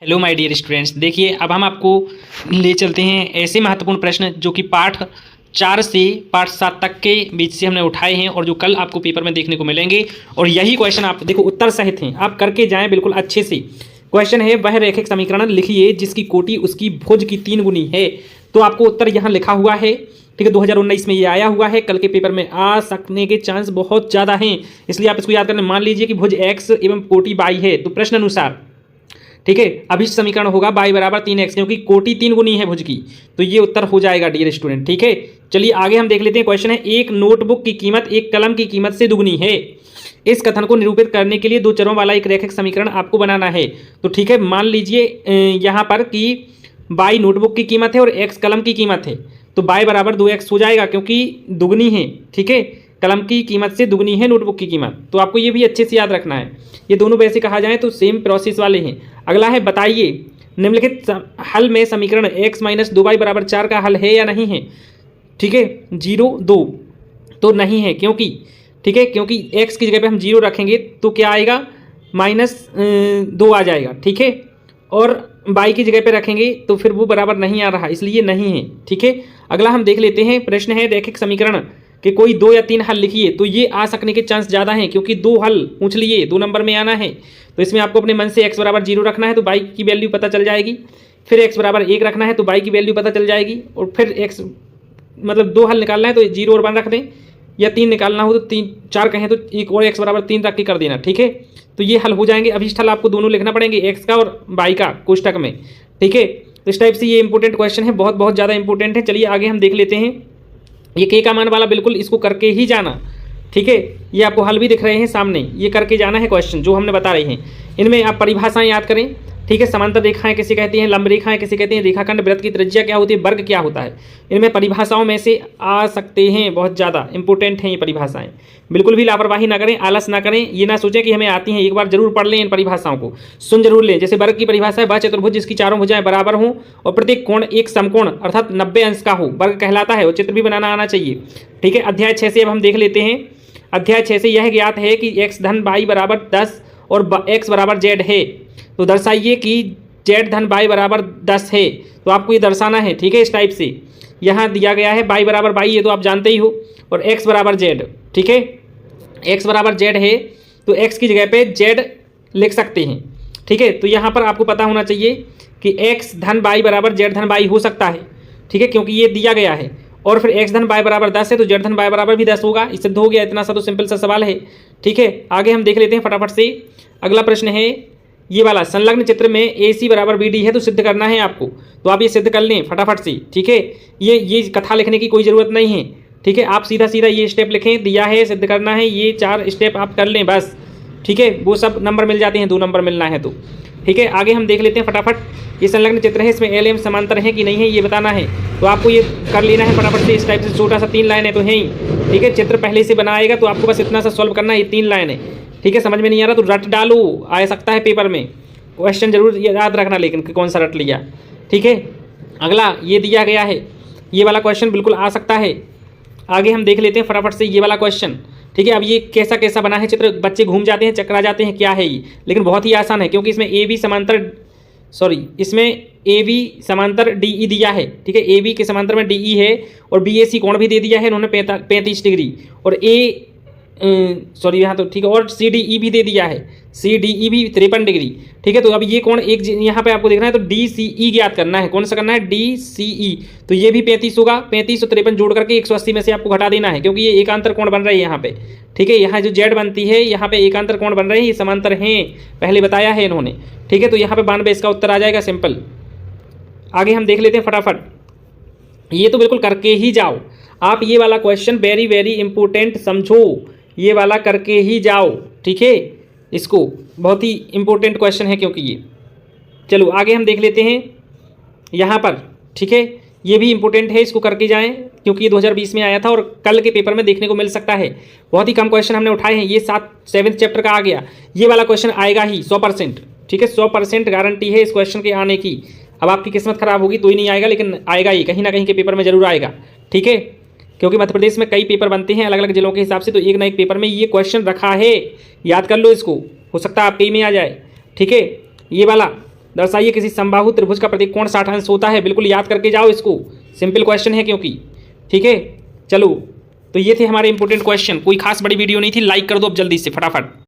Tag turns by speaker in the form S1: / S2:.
S1: Hello my dear students, देखिए अब हम आपको ले चलते हैं ऐसे महत्वपूर्ण प्रश्न जो कि पाठ 4 से पाठ 7 तक के बीच से हमने उठाए हैं और जो कल आपको पेपर में देखने को मिलेंगे। और यही क्वेश्चन आप देखो उत्तर सहित हैं, आप करके जाएं बिल्कुल अच्छे से। क्वेश्चन है वह रैखिक समीकरण लिखिए जिसकी कोटि उसकी भुज की 3 गुनी है। तो आपको उत्तर यहाँ लिखा हुआ है, ठीक है। 2019 में ये आया हुआ है, कल के पेपर में आ सकने के चांस बहुत ज़्यादा हैं, इसलिए आप इसको याद करने। मान लीजिए कि भुज x एवं कोटि y है, तो प्रश्न अनुसार, ठीक है, अभिष्ट समीकरण होगा y बराबर 3x, क्योंकि कोटि 3 गुनी है भुज की, तो ये उत्तर हो जाएगा डियर स्टूडेंट। ठीक है, चलिए आगे हम देख लेते हैं। क्वेश्चन है एक नोटबुक की कीमत एक कलम की कीमत से दुगुनी है। इस कथन को निरूपित करने के लिए दो चरों वाला एक रैखिक समीकरण आपको बनाना है। तो ठीक है, मान लीजिए यहाँ पर कि y नोटबुक की कीमत है और x कलम की कीमत है, तो y बराबर 2x हो जाएगा क्योंकि दुगनी है। ठीक है, कलम की कीमत से दुगनी है नोटबुक की कीमत, तो आपको ये भी अच्छे से याद रखना है। ये दोनों वैसे कहा जाए तो सेम प्रोसेस वाले हैं। अगला है बताइए निम्नलिखित हल में समीकरण x माइनस 2y बराबर 4 का हल है या नहीं है। ठीक है, 0 2 तो नहीं है, क्योंकि ठीक है, क्योंकि x की जगह पे हम 0 रखेंगे तो क्या आएगा, -2 आ जाएगा। ठीक है, और y की जगह पे रखेंगे तो फिर वो बराबर नहीं आ रहा, इसलिए नहीं है। ठीक है, अगला हम देख लेते हैं। प्रश्न है रैखिक समीकरण कि कोई 2 या 3 हल लिखिए। तो ये आ सकने के चांस ज़्यादा हैं, क्योंकि 2 हल पूछ लिए, 2 नंबर में आना है, तो इसमें आपको अपने मन से x बराबर 0 रखना है तो y की वैल्यू पता चल जाएगी। फिर x बराबर 1 रखना है तो y की वैल्यू पता चल जाएगी। और फिर x मतलब 2 हल निकालना है तो 0 और 1 रख दें, या 3 निकालना हो तो 3 4 कहें तो एक और x बराबर 3 रख के कर देना। ठीक है, तो ये हल हो जाएंगे। अभिष्ट हल आपको दोनों लिखना पड़ेंगे, x का और y का कोष्टक में। ठीक है, तो इस टाइप से ये इंपॉर्टेंट क्वेश्चन है, बहुत बहुत ज़्यादा इंपॉर्टेंट है। चलिए आगे हम देख लेते हैं। ये k का मान वाला बिल्कुल इसको करके ही जाना। ठीक है, ये आपको हल भी दिख रहे हैं सामने, ये करके जाना है क्वेश्चन जो हमने बता रहे हैं। इनमें आप परिभाषाएं याद करें। ठीक है, समांतर रेखाएं किसे कहती हैं, लंब रेखाएं किसे कहते हैं, रेखाखंड, वृत्त की त्रिज्या क्या होती है, वर्ग क्या होता है। इनमें परिभाषाओं में से आ सकते हैं, बहुत ज़्यादा इंपॉर्टेंट हैं ये परिभाषाएं। बिल्कुल भी लापरवाही ना करें, आलस ना करें, ये ना सोचें कि हमें आती हैं, एक बार जरूर पढ़ लें, इन परिभाषाओं को सुन जरूर लें। जैसे वर्ग की परिभाषा है वह चतुर्भुज जिसकी चारों भुजाएं बराबर हों और प्रत्येक कोण एक समकोण अर्थात 90 अंश का हो, वर्ग कहलाता है। और चित्र भी बनाना आना चाहिए। ठीक है, अध्याय 6 से अब हम देख लेते हैं। अध्याय 6 से यह ज्ञात है कि x धन y बराबर 10 और x बराबर z है, तो दर्शाइए कि z धन y बराबर 10 है। तो आपको ये दर्शाना है। ठीक है, इस टाइप से यहाँ दिया गया है y बराबर y, ये तो आप जानते ही हो, और x बराबर z। ठीक है, x बराबर z है तो x की जगह पे z लिख सकते हैं। ठीक है, तो यहाँ पर आपको पता होना चाहिए कि x धन y बराबर z धन y हो सकता है। ठीक है, क्योंकि ये दिया गया है। और फिर x धन y बराबर 10 है तो z धन y बराबर भी 10 होगा। इससे हो गया, इतना सा तो सिंपल सा सवाल है। ठीक है, आगे हम देख लेते हैं फटाफट से। अगला प्रश्न है ये वाला, संलग्न चित्र में AC बराबर BD है तो सिद्ध करना है आपको, तो आप ये सिद्ध कर लें फटाफट से। ठीक है, ये कथा लिखने की कोई ज़रूरत नहीं है। ठीक है, आप सीधा सीधा ये स्टेप लिखें, दिया है सिद्ध करना है, ये 4 स्टेप आप कर लें बस। ठीक है, वो सब नंबर मिल जाते हैं, 2 नंबर मिलना है तो। ठीक है, आगे हम देख लेते हैं फटाफट। ये संलग्न चित्र है, इसमें LM समांतर है कि नहीं है ये बताना है, तो आपको ये कर लेना है फटाफट से। इस टाइप से छोटा सा 3 लाइन है तो है ही। ठीक है, चित्र पहले से बनाएगा तो आपको बस इतना सा सॉल्व करना है, ये 3 लाइन है। ठीक है, समझ में नहीं आ रहा तो रट डालो, आ सकता है पेपर में क्वेश्चन, जरूर याद रखना लेकिन कि कौन सा रट लिया। ठीक है, अगला ये दिया गया है, ये वाला क्वेश्चन बिल्कुल आ सकता है। आगे हम देख लेते हैं फटाफट से ये वाला क्वेश्चन। ठीक है, अब ये कैसा कैसा बना है चित्र, बच्चे घूम जाते हैं, चकरा जाते हैं, क्या है ये, लेकिन बहुत ही आसान है क्योंकि इसमें इसमें ए बी समांतर DE दिया है। ठीक है, AB के समांतर में DE है और BAC कोण भी दे दिया है इन्होंने 35 डिग्री, और यहाँ तो ठीक है, और CDE भी दे दिया है, CDE भी 53 डिग्री। ठीक है, तो अब ये कोण एक यहाँ पे आपको देखना है तो DCE ज्ञात करना है। कौन सा करना है, DCE, तो ये भी 35 होगा। 35 और 53 जोड़ करके 180 में से आपको घटा देना है, क्योंकि ये एकांतर कोण बन रहे हैं यहाँ पे। ठीक है, यहाँ जो Z बनती है यहाँ पे एकांतर कोण बन रहे हैं, ये समांतर हैं, पहले बताया है इन्होंने। ठीक है, तो यहाँ पे 92 इसका उत्तर आ जाएगा, सिंपल। आगे हम देख लेते हैं फटाफट, ये तो बिल्कुल करके ही जाओ आप, ये वाला क्वेश्चन वेरी वेरी इंपॉर्टेंट समझो, ये वाला करके ही जाओ। ठीक है, इसको बहुत ही इंपॉर्टेंट क्वेश्चन है क्योंकि ये। चलो आगे हम देख लेते हैं यहाँ पर। ठीक है, ये भी इंपॉर्टेंट है, इसको करके जाएं क्योंकि ये 2020 में आया था और कल के पेपर में देखने को मिल सकता है। बहुत ही कम क्वेश्चन हमने उठाए हैं, ये 7th चैप्टर का आ गया, ये वाला क्वेश्चन आएगा ही 100%। ठीक है, 100% गारंटी है इस क्वेश्चन के आने की। अब आपकी किस्मत खराब होगी तो ही नहीं आएगा, लेकिन आएगा ही, कहीं ना कहीं के पेपर में जरूर आएगा। ठीक है, क्योंकि मध्य प्रदेश में कई पेपर बनते हैं अलग अलग जिलों के हिसाब से, तो एक ना एक पेपर में ये क्वेश्चन रखा है, याद कर लो इसको, हो सकता है आपके ही में आ जाए। ठीक है, ये वाला दर्शाइए किसी समबाहु त्रिभुज का प्रतीक कोण 60 अंश होता है। बिल्कुल याद करके जाओ इसको, सिंपल क्वेश्चन है क्योंकि, ठीक है। चलो, तो ये थे हमारे इंपॉर्टेंट क्वेश्चन। कोई खास बड़ी वीडियो नहीं थी, लाइक कर दो अब जल्दी से फटाफट।